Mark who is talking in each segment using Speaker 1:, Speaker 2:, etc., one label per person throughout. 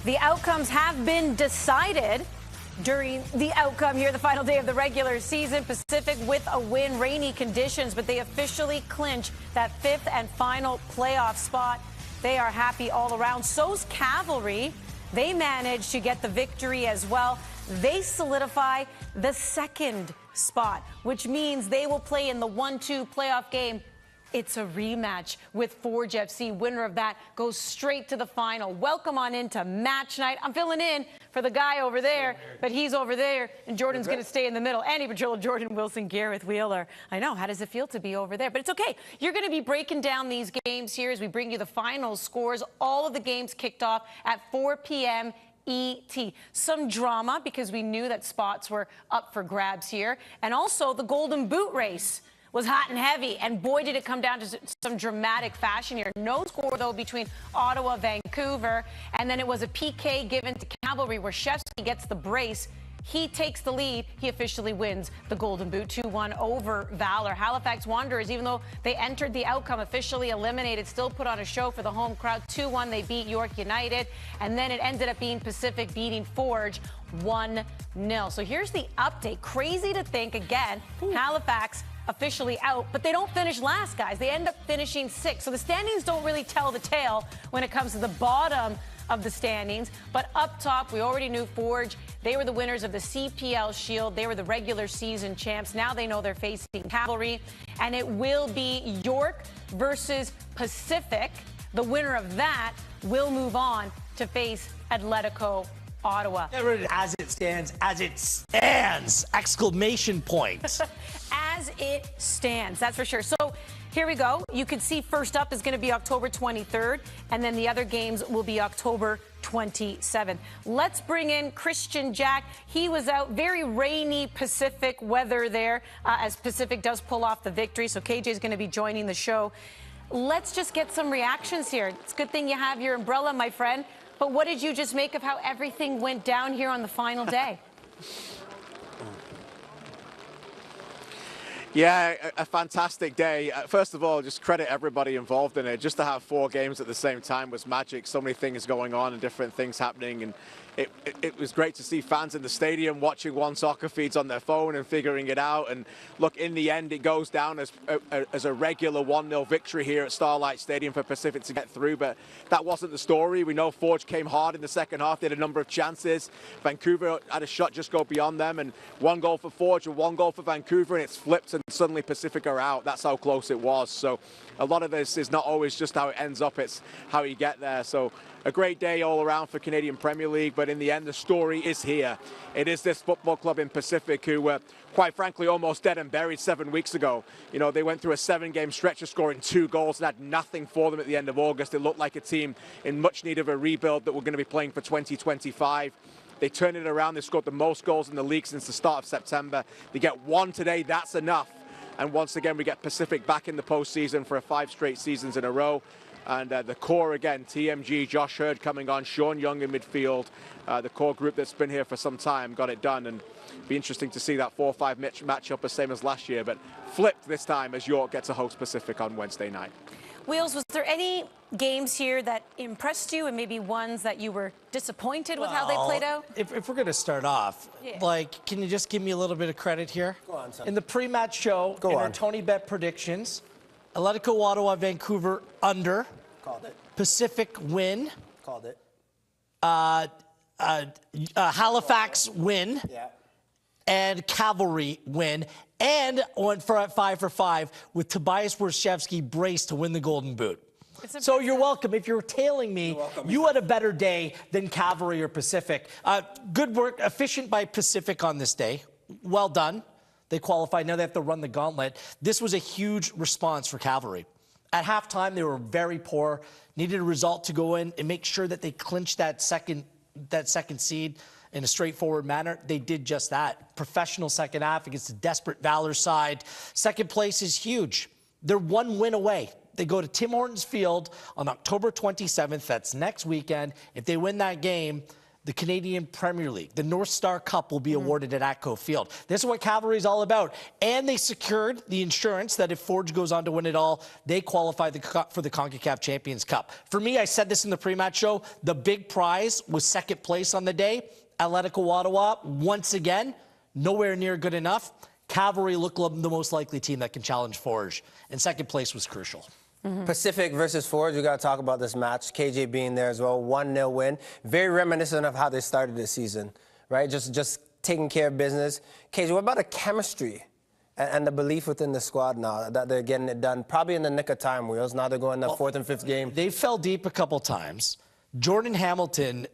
Speaker 1: The outcomes have been decided during the outcome here, the final day of the regular season. Pacific with a win, rainy conditions, but they officially clinch that fifth and final playoff spot. They are happy all around. So's Cavalry. They managed to get the victory as well. They solidify the second spot, which means they will play in the 1-2 playoff game. It's a rematch with Forge FC. Winner of that goes straight to the final. Welcome on into match night. I'm filling in for the guy over there, but he's over there, and Jordan's going to stay in the middle. Andy Patrol, Jordan Wilson, Gareth Wheeler. I know, how does it feel to be over there? But it's okay. You're going to be breaking down these games here as we bring you the final scores. All of the games kicked off at 4 p.m. ET. Some drama because we knew that spots were up for grabs here. And also the Golden Boot race was hot and heavy, and boy, did it come down to some dramatic fashion here. No score, though, between Ottawa, Vancouver, and then it was a PK given to Cavalry where Shevsky gets the brace. He takes the lead. He officially wins the Golden Boot 2-1 over Valor. Halifax Wanderers, even though they entered the outcome officially eliminated, still put on a show for the home crowd. 2-1, they beat York United, and then it ended up being Pacific beating Forge 1-0. So here's the update. Crazy to think, again, Halifax officially out, but they don't finish last, guys. They end up finishing sixth. So the standings don't really tell the tale when it comes to the bottom of the standings. But up top, we already knew Forge. They were the winners of the CPL Shield. They were the regular season champs. Now they know they're facing Cavalry, and it will be York versus Pacific. The winner of that will move on to face Atletico Ottawa.
Speaker 2: As it stands, exclamation point.
Speaker 1: As it stands, that's for sure. So here we go. You can see first up is going to be October 23rd, and then the other games will be October 27th. Let's bring in Christian Jack. He was out, very rainy Pacific weather there, as Pacific does pull off the victory. So KJ is going to be joining the show. Let's just get some reactions here. It's a good thing you have your umbrella, my friend. But what did you just make of how everything went down here on the final day?
Speaker 3: Yeah, a fantastic day. First of all, just credit everybody involved in it. Just to have 4 games at the same time was magic. So many things going on and different things happening. And it was great to see fans in the stadium watching one soccer feeds on their phone and figuring it out. And look, in the end, it goes down as a regular 1-0 victory here at Starlight Stadium for Pacific to get through. But that wasn't the story. We know Forge came hard in the second half. They had a number of chances. Vancouver had a shot just go beyond them. And 1 goal for Forge and 1 goal for Vancouver. And it's flipped, and suddenly Pacific are out. That's how close it was. So a lot of this is not always just how it ends up. It's how you get there. So a great day all around for Canadian Premier League, but in the end, the story is here. It is this football club in Pacific who were, quite frankly, almost dead and buried 7 weeks ago. You know, they went through a 7-game stretch of scoring 2 goals and had nothing for them at the end of August. It looked like a team in much need of a rebuild that we're going to be playing for 2025. They turned it around. They scored the most goals in the league since the start of September. They get 1 today. That's enough. And once again, we get Pacific back in the postseason for 5 straight seasons in a row. And the core again, TMG, Josh Hurd coming on, Sean Young in midfield. The core group that's been here for some time got it done. And be interesting to see that 4-5 matchup, the same as last year, but flipped this time as York gets to host Pacific on Wednesday night.
Speaker 1: Wheels, was there any games here that impressed you and maybe ones that you were disappointed with how they played out?
Speaker 2: If we're going to start off, like, can you just give me a little bit of credit here?
Speaker 4: Go on, son.
Speaker 2: In the pre-match show, our tonybet predictions, Atletico Ottawa, Vancouver under.
Speaker 4: Called it.
Speaker 2: Pacific win.
Speaker 4: Called it.
Speaker 2: Halifax win.
Speaker 4: Yeah.
Speaker 2: And Cavalry win. And went for 5 for 5 with Tobias Warszewski brace to win the Golden Boot. So you're welcome. If you're tailing me, you had a better day than Cavalry or Pacific. Good work, efficient by Pacific on this day. Well done. They qualified. Now they have to run the gauntlet. This was a huge response for Cavalry. At halftime, they were very poor. Needed a result to go in and make sure that they clinched that second seed in a straightforward manner. They did just that. Professional second half against a desperate Valor side. Second place is huge. They're 1 win away. They go to Tim Hortons Field on October 27th. That's next weekend. If they win that game, the Canadian Premier League. The North Star Cup will be awarded at ATCO Field. This is what Cavalry is all about. And they secured the insurance that if Forge goes on to win it all, they qualify for the CONCACAF Champions Cup. For me, I said this in the pre-match show, the big prize was second place on the day. Atletico Ottawa, once again, nowhere near good enough. Cavalry looked the most likely team that can challenge Forge, and second place was crucial.
Speaker 4: Pacific versus Forge, we got to talk about this match. KJ being there as well, 1-0 win. Very reminiscent of how they started this season, right? Just taking care of business. KJ, what about the chemistry and the belief within the squad now that they're getting it done? Probably in the nick of time, Wheels. Now they're going to fourth and fifth game.
Speaker 2: They fell deep a couple times. Jordan Hamilton,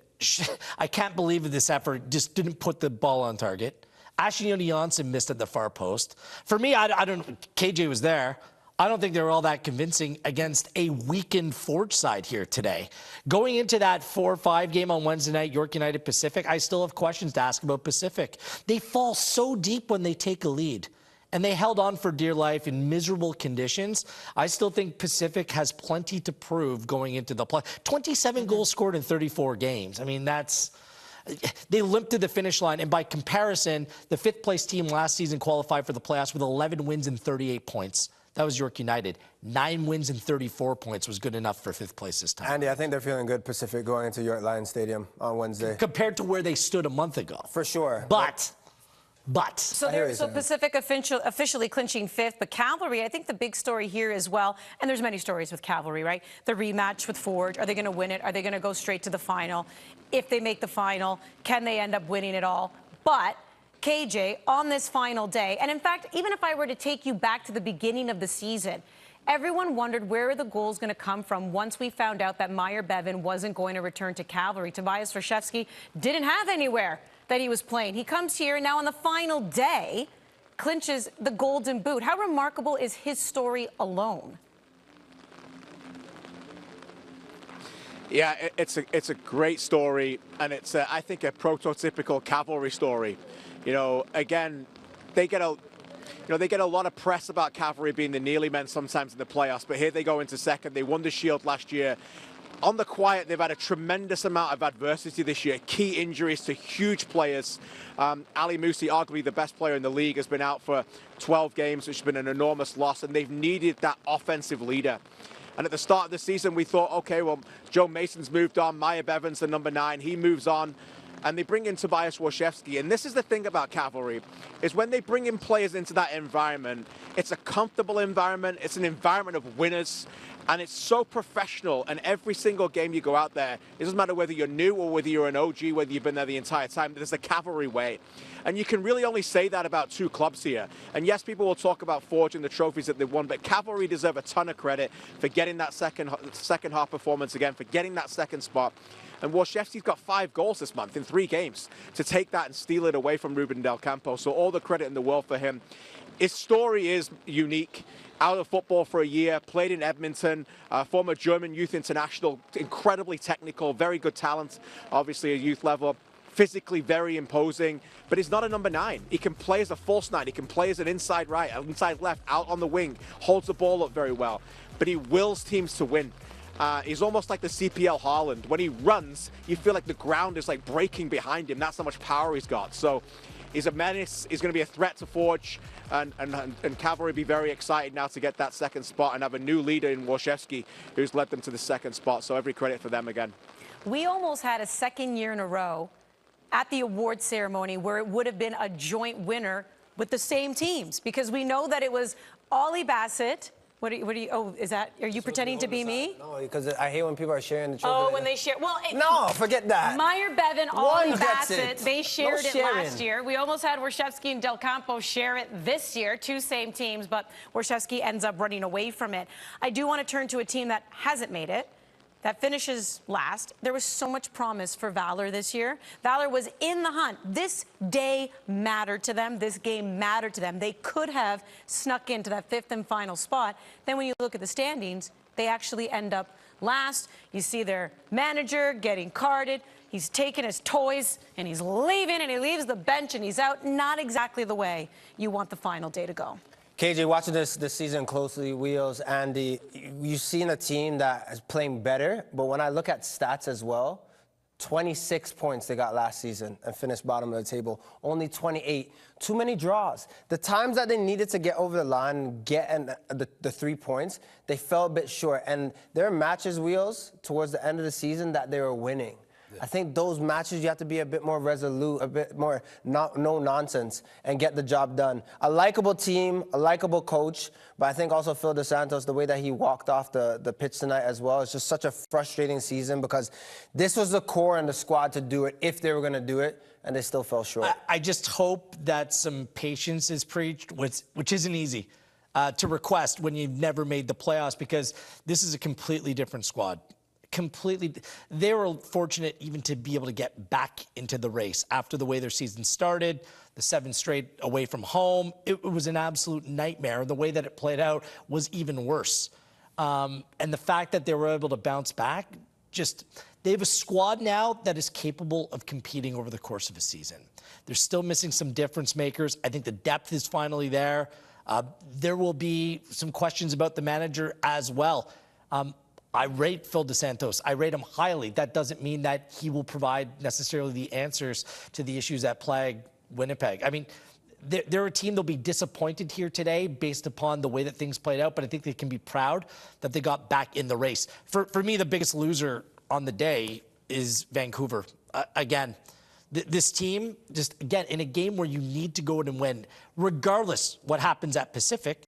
Speaker 2: I can't believe this effort, just didn't put the ball on target. Ashley Johnson missed at the far post. For me, I don't. KJ was there. I don't think they were all that convincing against a weakened Forge side here today. Going into that 4-5 game on Wednesday night, York United Pacific, I still have questions to ask about Pacific. They fall so deep when they take a lead, and they held on for dear life in miserable conditions. I still think Pacific has plenty to prove going into the play. 27 goals scored in 34 games. I mean, they limped to the finish line, and by comparison, the fifth-place team last season qualified for the playoffs with 11 wins and 38 points. That was York United. 9 wins and 34 points was good enough for fifth place this time.
Speaker 4: Andy, I think they're feeling good, Pacific, going into York Lions Stadium on Wednesday.
Speaker 2: Compared to where they stood a month ago.
Speaker 4: For sure.
Speaker 2: But.
Speaker 1: So Pacific officially clinching fifth, but Cavalry, I think the big story here as well, and there's many stories with Cavalry, right? The rematch with Forge, are they going to win it? Are they going to go straight to the final? If they make the final, can they end up winning it all? But KJ, on this final day, and in fact, even if I were to take you back to the beginning of the season, everyone wondered where are the goals going to come from once we found out that Meyer Bevan wasn't going to return to Cavalry. Tobias Warszewski didn't have anywhere that he was playing. He comes here, and now on the final day, clinches the Golden Boot. How remarkable is his story alone?
Speaker 3: Yeah, it's a great story, and it's I think a prototypical Cavalry story. You know, again, they get a lot of press about Cavalry being the nearly men sometimes in the playoffs, but here they go into second. They won the Shield last year. On the quiet, they've had a tremendous amount of adversity this year. Key injuries to huge players. Ali Musi, arguably the best player in the league, has been out for 12 games, which has been an enormous loss, and they've needed that offensive leader. And at the start of the season, we thought, okay, well, Joe Mason's moved on. Meyer Bevan's the number 9. He moves on. And they bring in Tobias Warszewski. And this is the thing about Cavalry, is when they bring in players into that environment, it's a comfortable environment. It's an environment of winners. And it's so professional. And every single game you go out there, it doesn't matter whether you're new or whether you're an OG, whether you've been there the entire time, there's a Cavalry way. And you can really only say that about 2 clubs here. And yes, people will talk about Forge and the trophies that they've won, but Cavalry deserve a ton of credit for getting that second half performance again, for getting that second spot. And Warszewski's got 5 goals this month in 3 games to take that and steal it away from Ruben Del Campo. So all the credit in the world for him. His story is unique. Out of football for a year, played in Edmonton, former German youth international, incredibly technical, very good talent, obviously at youth level. Physically very imposing, but he's not a number 9. He can play as a false 9. He can play as an inside right, an inside left, out on the wing, holds the ball up very well. But he wills teams to win. He's almost like the CPL Haaland. When he runs, you feel like the ground is like breaking behind him. That's how much power he's got. So he's a menace. He's going to be a threat to Forge, and Cavalry be very excited now to get that second spot and have a new leader in Warszewski who's led them to the second spot. So every credit for them again.
Speaker 1: We almost had a second year in a row at the award ceremony where it would have been a joint winner with the same teams, because we know that it was Ollie Bassett. Are you pretending to be me?
Speaker 4: No, because I hate when people are sharing the trophy.
Speaker 1: Oh, when they share. Well,
Speaker 4: no, forget that.
Speaker 1: Meyer Bevan, Ollie Bassett, they shared it last year. We almost had Warszewski and Del Campo share it this year, 2 same teams, but Warszewski ends up running away from it. I do want to turn to a team that hasn't made it, that finishes last. There was so much promise for Valor this year. Valor was in the hunt. This day mattered to them. This game mattered to them. They could have snuck into that 5th and final spot. Then when you look at the standings, they actually end up last. You see their manager getting carded. He's taking his toys and he's leaving, and he leaves the bench and he's out. Not exactly the way you want the final day to go.
Speaker 4: KJ, watching this season closely, Wheels, Andy, you've seen a team that is playing better, but when I look at stats as well, 26 points they got last season and finished bottom of the table. Only 28. Too many draws. The times that they needed to get over the line and get the 3 points, they fell a bit short. And there are matches, Wheels, towards the end of the season that they were winning. I think those matches you have to be a bit more resolute, a bit more no nonsense, and get the job done. A likable team, a likable coach, but I think also Phil DeSantis, the way that he walked off the pitch tonight as well, it's just such a frustrating season because this was the core and the squad to do it if they were going to do it, and they still fell short.
Speaker 2: I just hope that some patience is preached, which isn't easy to request when you've never made the playoffs, because this is a completely different squad. They were fortunate even to be able to get back into the race after the way their season started, the 7 straight away from home. It was an absolute nightmare. The way that it played out was even worse. And the fact that they were able to bounce back, they have a squad now that is capable of competing over the course of a season. They're still missing some difference makers. I think the depth is finally there. There will be some questions about the manager as well. I rate Phil DeSantis. I rate him highly. That doesn't mean that he will provide necessarily the answers to the issues that plague Winnipeg. I mean, they're a team that'll be disappointed here today based upon the way that things played out, but I think they can be proud that they got back in the race. For me, the biggest loser on the day is Vancouver. Again, this team, again, in a game where you need to go in and win, regardless what happens at Pacific,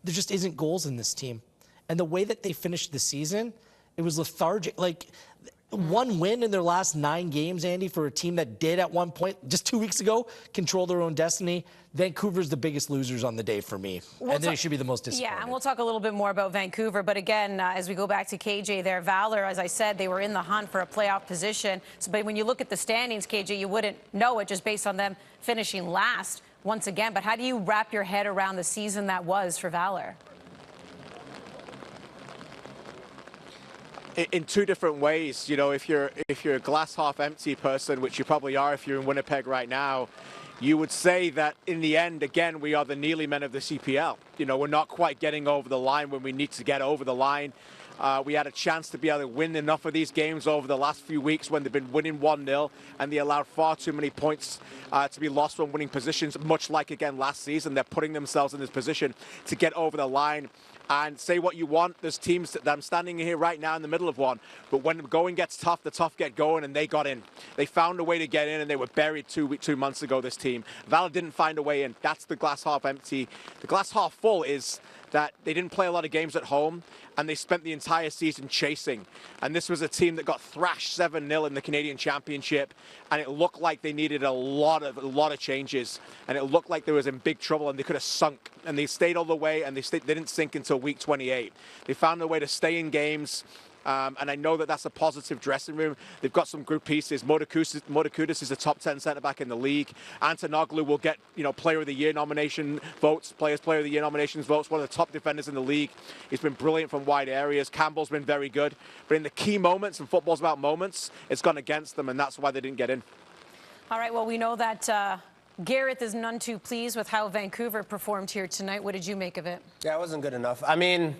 Speaker 2: there just isn't goals in this team. And the way that they finished the season, it was lethargic. Like, one win in their last 9 games, Andy, for a team that did at one point, just 2 weeks ago, control their own destiny. Vancouver's the biggest losers on the day for me. And they should be the most disappointed.
Speaker 1: Yeah, and we'll talk a little bit more about Vancouver. But again, as we go back to KJ there, Valor, as I said, they were in the hunt for a playoff position. But when you look at the standings, KJ, you wouldn't know it just based on them finishing last once again. But how do you wrap your head around the season that was for Valor?
Speaker 3: In 2 different ways. You know, if you're a glass half empty person, which you probably are if you're in Winnipeg right now, you would say that in the end, again, we are the Neely men of the CPL. You know, we're not quite getting over the line when we need to get over the line. We had a chance to be able to win enough of these games over the last few weeks when they've been winning 1-0, and they allowed far too many points to be lost from winning positions, much like, again, last season. They're putting themselves in this position to get over the line. And say what you want, there's teams that I'm standing here right now in the middle of one, but when the going gets tough, the tough get going, and they got in. They found a way to get in, and they were buried 2 months ago, this team. Valor didn't find a way in. That's the glass half empty. The glass half full is that they didn't play a lot of games at home, and they spent the entire season chasing. And this was a team that got thrashed 7-0 in the Canadian Championship, and it looked like they needed a lot of changes, and it looked like they was in big trouble, and they could have sunk. And they stayed all the way, and they didn't sink until week 28. They found a way to stay in games. And I know that that's a positive dressing room. They've got some good pieces. Modakudis is a top 10 centre-back in the league. Antonoglu will get, Player of the Year nomination votes, Player of the Year nominations votes, one of the top defenders in the league. He's been brilliant from wide areas. Campbell's been very good. But in the key moments, and football's about moments, it's gone against them, and that's why they didn't get in.
Speaker 1: All right, well, we know that Gareth is none too pleased with how Vancouver performed here tonight. What did you make of it?
Speaker 4: Yeah, it wasn't good enough. I mean,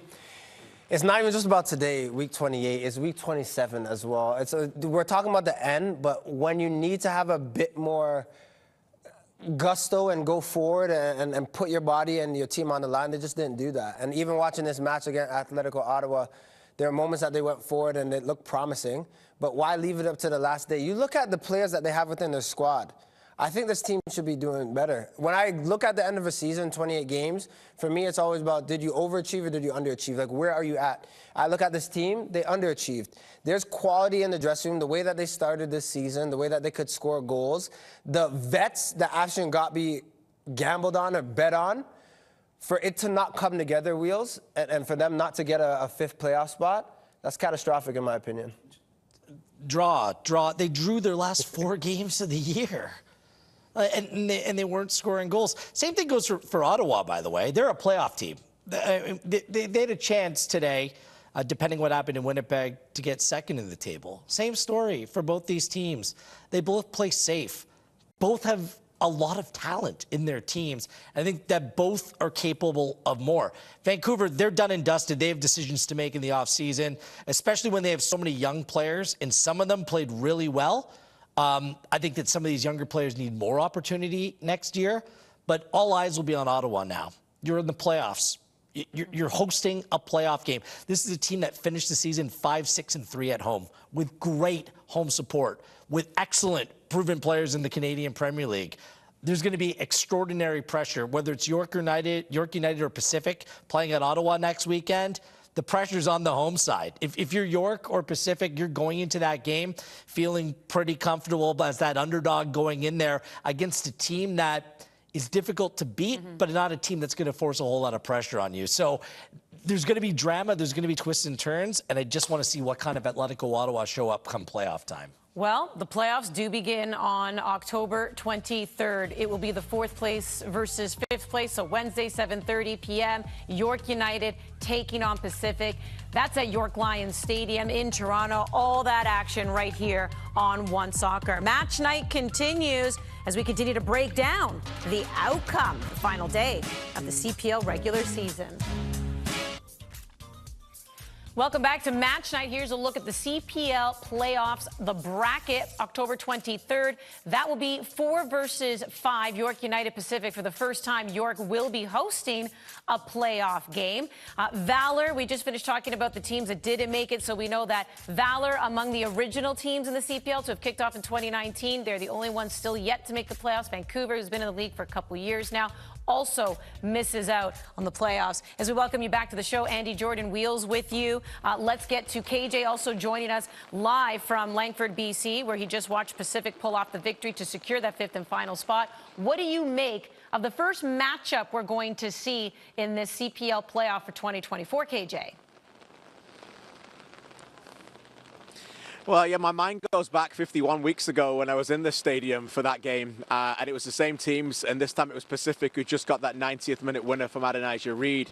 Speaker 4: it's not even just about today, week 28. It's week 27 as well. We're talking about the end, but when you need to have a bit more gusto and go forward and put your body and your team on the line, they just didn't do that. And even watching this match against Atletico Ottawa, there are moments that they went forward and it looked promising, but why leave it up to the last day? You look at the players that they have within their squad. I think this team should be doing better. When I look at the end of a season, 28 games, for me it's always about, did you overachieve or did you underachieve? Like, where are you at? I look at this team, they underachieved. There's quality in the dressing room, the way that they started this season, the way that they could score goals. The vets that Ashton Gotby gambled on or bet on, for it to not come together, Wheels, and for them not to get a 5th playoff spot, that's catastrophic in my opinion.
Speaker 2: Draw. They drew their last 4 games of the year. And they weren't scoring goals. Same thing goes for Ottawa, by the way. They're a playoff team. They had a chance today, depending what happened in Winnipeg, to get second in the table. Same story for both these teams. They both play safe. Both have a lot of talent in their teams. I think that both are capable of more. Vancouver, they're done and dusted. They have decisions to make in the offseason, especially when they have so many young players, and some of them played really well. I think that some of these younger players need more opportunity next year, but all eyes will be on Ottawa now. You're in the playoffs. You're hosting a playoff game. This is a team that finished the season 5-6-3 at home with great home support, with excellent proven players in the Canadian Premier League. There's going to be extraordinary pressure, whether it's York United or Pacific playing at Ottawa next weekend. The pressure's on the home side. If you're York or Pacific, you're going into that game feeling pretty comfortable as that underdog going in there against a team that is difficult to beat, but not a team that's going to force a whole lot of pressure on you. So there's going to be drama, there's going to be twists and turns, and I just want to see what kind of Atletico Ottawa show up come playoff time.
Speaker 1: Well, the playoffs do begin on October 23rd. It will be the 4th place versus 5th place, so Wednesday, 7:30 p.m. York United taking on Pacific. That's at York Lions Stadium in Toronto. All that action right here on One Soccer. Match night continues as we continue to break down the outcome, the final day of the CPL regular season. Welcome back to Match Night. Here's a look at the CPL playoffs, the bracket, October 23rd. That will be 4 versus 5, York United Pacific. For the first time, York will be hosting a playoff game. Valor, we just finished talking about the teams that didn't make it, so we know that Valor, among the original teams in the CPL to have kicked off in 2019, they're the only ones still yet to make the playoffs. Vancouver, who's been in the league for a couple years now, also misses out on the playoffs. As we welcome you back to the show, Andy Jordan Wheels with you. Let's get to KJ also joining us live from Langford, BC, where he just watched Pacific pull off the victory to secure that 5th and final spot. What do you make of the first matchup we're going to see in this CPL playoff for 2024, KJ?
Speaker 3: Well, yeah, my mind goes back 51 weeks ago when I was in the stadium for that game, and it was the same teams, and this time it was Pacific who just got that 90th minute winner from Adonijah Reed.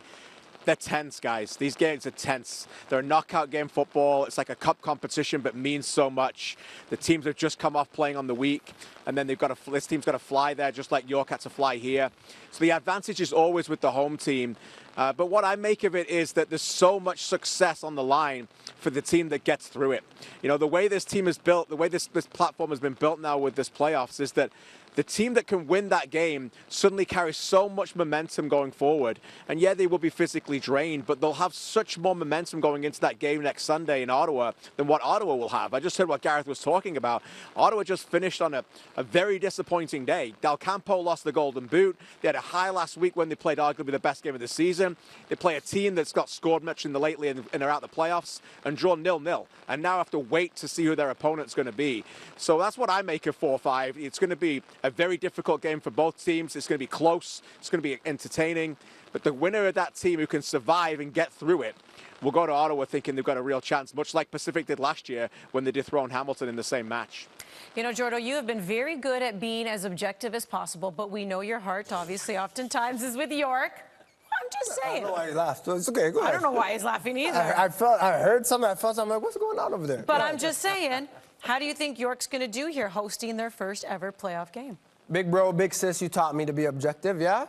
Speaker 3: They're tense, guys. These games are tense. They're a knockout game football. It's like a cup competition, but means so much. The teams have just come off playing on the week, and then this team's got to fly there, just like York had to fly here. So the advantage is always with the home team. But what I make of it is that there's so much success on the line for the team that gets through it. You know, the way this team is built, the way this platform has been built now with this playoffs is that the team that can win that game suddenly carries so much momentum going forward. And yeah, they will be physically drained, but they'll have such more momentum going into that game next Sunday in Ottawa than what Ottawa will have. I just heard what Gareth was talking about. Ottawa just finished on a very disappointing day. Del Campo lost the Golden Boot. They had a high last week when they played arguably the best game of the season. They play a team that's got scored much in the lately and are out the playoffs and draw 0-0. And now have to wait to see who their opponent's going to be. So that's what I make of 4-5. It's going to be a very difficult game for both teams. It's going to be close. It's going to be entertaining. But the winner of that team who can survive and get through it will go to Ottawa thinking they've got a real chance, much like Pacific did last year when they dethroned Hamilton in the same match.
Speaker 1: You know, Jordo, you have been very good at being as objective as possible, but we know your heart, obviously, oftentimes is with York. I'm just saying.
Speaker 4: I don't know why he laughed. It's okay, go ahead.
Speaker 1: I don't know why he's laughing either.
Speaker 4: I heard something, I felt something, I'm like, what's going on over there?
Speaker 1: But I'm just saying, how do you think York's going to do here hosting their first ever playoff game?
Speaker 4: Big bro, big sis, you taught me to be objective, yeah?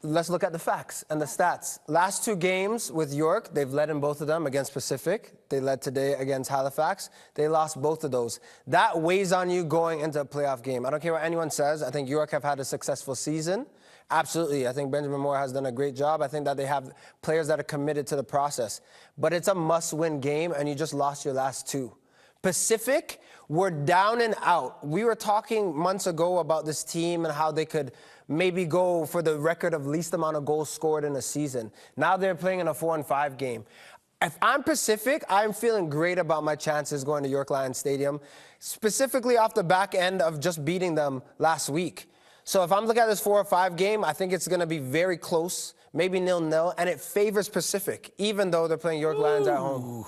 Speaker 4: Let's look at the facts and the stats. Last 2 games with York, they've led in both of them against Pacific. They led today against Halifax. They lost both of those. That weighs on you going into a playoff game. I don't care what anyone says. I think York have had a successful season. Absolutely. I think Benjamin Moore has done a great job. I think that they have players that are committed to the process. But it's a must-win game, and you just lost your last 2. Pacific were down and out. We were talking months ago about this team and how they could maybe go for the record of least amount of goals scored in a season. Now they're playing in a 4-5 game. If I'm Pacific, I'm feeling great about my chances going to York Lions Stadium, specifically off the back end of just beating them last week. So if I'm looking at this 4-5 game, I think it's going to be very close, maybe 0-0, and it favors Pacific, even though they're playing York Lions at home.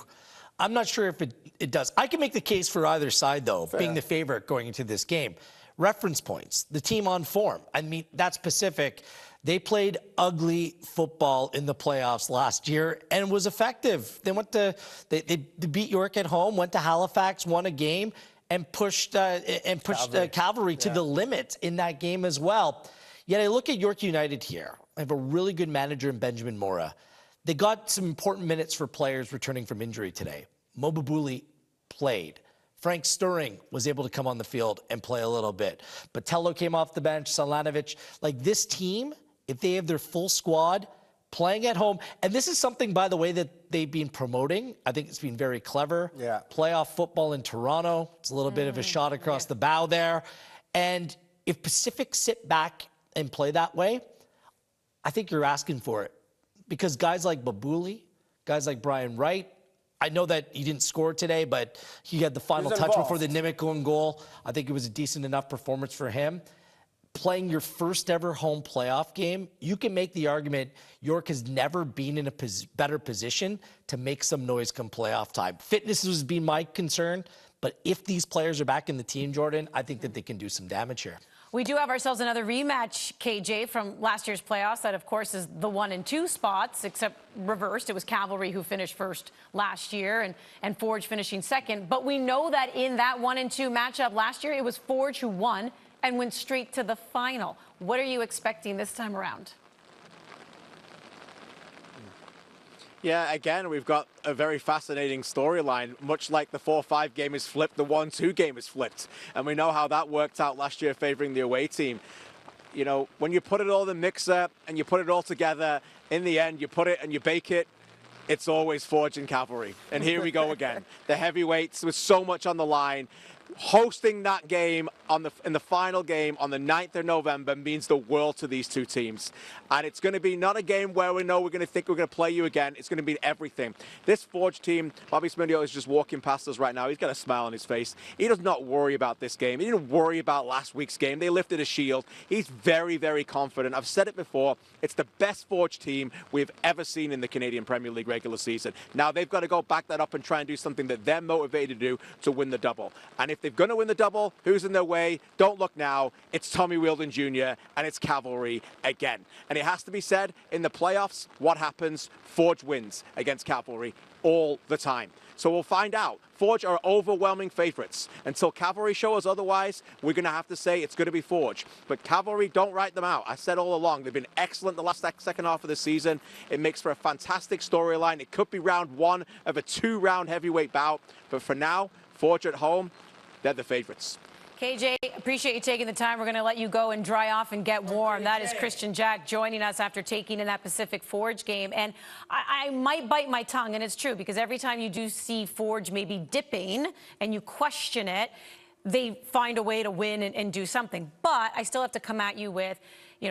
Speaker 2: I'm not sure if it does. I can make the case for either side, though, being the favorite going into this game. Reference points, the team on form. I mean, that's Pacific. They played ugly football in the playoffs last year and was effective. They beat York at home, went to Halifax, won a game, and pushed Cavalry to the limit in that game as well. Yet I look at York United here. I have a really good manager in Benjamin Mora. They got some important minutes for players returning from injury today. Mo Babuli played. Frank Sturring was able to come on the field and play a little bit. Botello came off the bench, Salanovic. Like this team, if they have their full squad playing at home, and this is something, by the way, that they've been promoting. I think it's been very clever.
Speaker 4: Yeah.
Speaker 2: Playoff football in Toronto. It's a little bit of a shot across the bow there. And if Pacific sit back and play that way, I think you're asking for it. Because guys like Babuli, guys like Brian Wright, I know that he didn't score today, but he had the final touch before the Nimick goal. I think it was a decent enough performance for him. Playing your first ever home playoff game, you can make the argument York has never been in a better position to make some noise come playoff time. Fitness has been my concern, but if these players are back in the team, Jordan, I think that they can do some damage here.
Speaker 1: We do have ourselves another rematch, KJ, from last year's playoffs. That, of course, is the 1 and 2 spots, except reversed. It was Cavalry who finished first last year and Forge finishing second. But we know that in that 1 and 2 matchup last year, it was Forge who won and went straight to the final. What are you expecting this time around?
Speaker 3: Yeah, again, we've got a very fascinating storyline. Much like the 4-5 game is flipped, the 1-2 game is flipped. And we know how that worked out last year favoring the away team. You know, when you put it all in the mixer and you put it all together, in the end, you put it and you bake it, it's always Forge and Cavalry. And here we go again. The heavyweights with so much on the line. Hosting that game in the final game on the 9th of November means the world to these two teams. And it's going to be not a game where we know we're going to think we're going to play you again. It's going to be everything. This Forge team, Bobby Smidio is just walking past us right now. He's got a smile on his face. He does not worry about this game. He didn't worry about last week's game. They lifted a shield. He's very, very confident. I've said it before. It's the best Forge team we've ever seen in the Canadian Premier League regular season. Now they've got to go back that up and try and do something that they're motivated to do to win the double. And if they're going to win the double, who's in their way? Don't look now. It's Tommy Wheeldon Jr. and it's Cavalry again. And it has to be said, in the playoffs, what happens? Forge wins against Cavalry all the time. So we'll find out. Forge are overwhelming favorites. Until Cavalry show us otherwise, we're going to have to say it's going to be Forge. But Cavalry, don't write them out. I said all along, they've been excellent the last second half of the season. It makes for a fantastic storyline. It could be round 1 of a 2-round heavyweight bout. But for now, Forge at home, they're the favorites.
Speaker 1: KJ, appreciate you taking the time. We're going to let you go and dry off and get warm. That is Christian Jack joining us after taking in that Pacific Forge game. And I might bite my tongue, and it's true, because every time you do see Forge maybe dipping and you question it, they find a way to win and do something. But I still have to come at you with,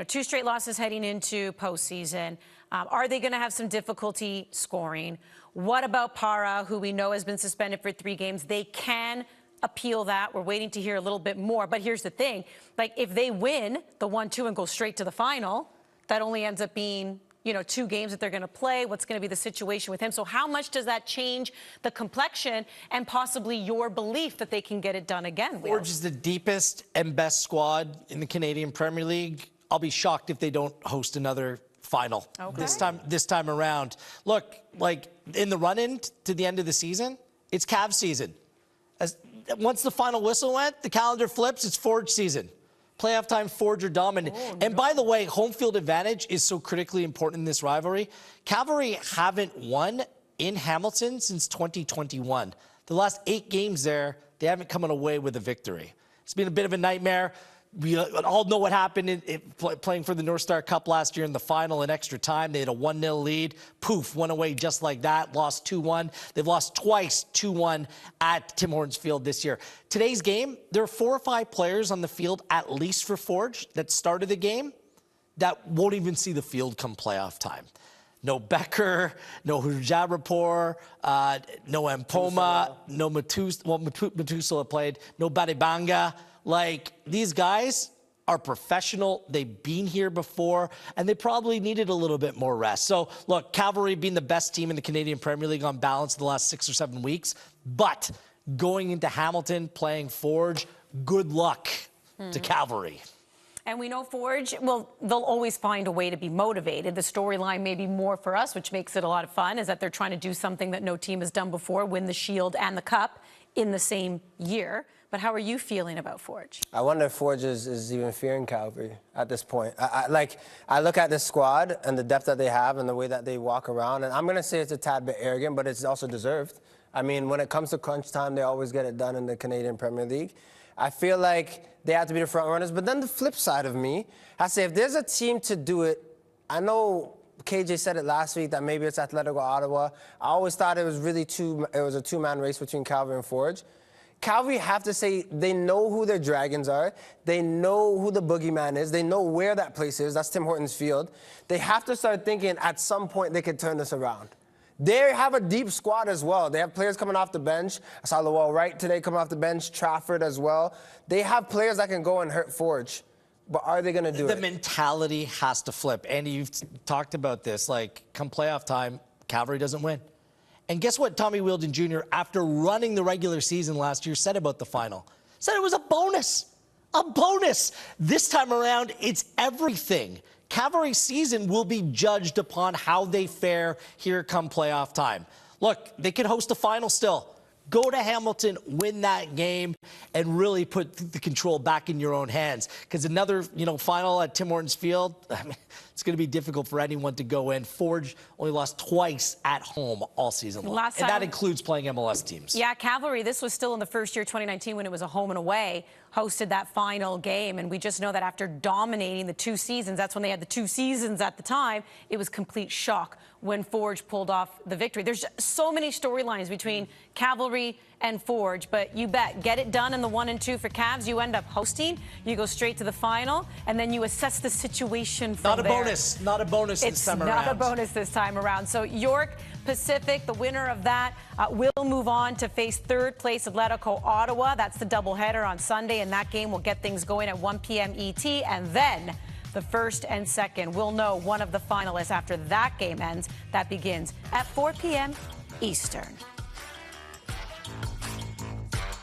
Speaker 1: 2 straight losses heading into postseason. Are they going to have some difficulty scoring? What about Para, who we know has been suspended for 3 games? They can appeal that. We're waiting to hear a little bit more. But here's the thing. Like, if they win the 1-2 and go straight to the final, that only ends up being, 2 games that they're going to play. What's going to be the situation with him? So how much does that change the complexion and possibly your belief that they can get it done again?
Speaker 2: Forge is the deepest and best squad in the Canadian Premier League. I'll be shocked if they don't host another final this time around. Look, like in the run-in to the end of the season, it's Cavs season. Once the final whistle went, the calendar flips, it's Forge season. Playoff time, Forge are dominant. And by the way, home field advantage is so critically important in this rivalry. Cavalry haven't won in Hamilton since 2021. The last 8 games there, they haven't come away with a victory. It's been a bit of a nightmare. We all know what happened playing for the North Star Cup last year in the final in extra time. They had a 1-0 lead. Poof, went away just like that, lost 2-1. They've lost twice, 2-1 at Tim Hortons Field this year. Today's game, there are 4 or 5 players on the field, at least for Forge, that started the game that won't even see the field come playoff time. No Becker, no Hujabrapor, no Mpoma, no Matusala played, no Badibanga. Like, these guys are professional. They've been here before, and they probably needed a little bit more rest. So, look, Cavalry being the best team in the Canadian Premier League on balance the last 6 or 7 weeks, but going into Hamilton, playing Forge, good luck to Cavalry.
Speaker 1: And we know Forge, well, they'll always find a way to be motivated. The storyline may be more for us, which makes it a lot of fun, is that they're trying to do something that no team has done before, win the Shield and the Cup in the same year. But how are you feeling about Forge?
Speaker 4: I wonder if Forge is even fearing Cavalry at this point. I look at this squad and the depth that they have and the way that they walk around, and I'm going to say it's a tad bit arrogant, but it's also deserved. I mean, when it comes to crunch time, they always get it done in the Canadian Premier League. I feel like they have to be the front runners, but then the flip side of me, I say if there's a team to do it, I know KJ said it last week that maybe it's Atletico Ottawa. I always thought it was really a two-man race between Cavalry and Forge. Cavalry have to say they know who their dragons are. They know who the boogeyman is. They know where that place is. That's Tim Hortons Field. They have to start thinking at some point they could turn this around. They have a deep squad as well. They have players coming off the bench. I saw Lowell Wright today coming off the bench, Trafford as well. They have players that can go and hurt Forge. But are they going to do it?
Speaker 2: The mentality has to flip. And you've talked about this. Like, come playoff time, Cavalry doesn't win. And guess what Tommy Wheeldon Jr., after running the regular season last year, said about the final? Said it was a bonus. A bonus. This time around, it's everything. Cavalry's season will be judged upon how they fare here come playoff time. Look, they could host a final still. Go to Hamilton, win that game, and really put the control back in your own hands. Because another, final at Tim Hortons Field, I mean, it's going to be difficult for anyone to go in. Forge only lost twice at home all season long. And that includes playing MLS teams.
Speaker 1: Yeah, Cavalry, this was still in the first year, 2019, when it was a home and away, hosted that final game. And we just know that after dominating the 2 seasons, that's when they had the 2 seasons at the time, it was complete shock when Forge pulled off the victory. There's so many storylines between Cavalry and Forge, but you bet, get it done in the 1 and 2 for Cavs. You end up hosting, you go straight to the final, and then you assess the situation from there.
Speaker 2: Not a bonus this time around.
Speaker 1: It's not a bonus this time around. So York Pacific, the winner of that, will move on to face third place Atletico Ottawa. That's the doubleheader on Sunday, and that game will get things going at 1 p.m. ET, and then the first and second. We'll know one of the finalists after that game ends. That begins at 4 p.m. Eastern.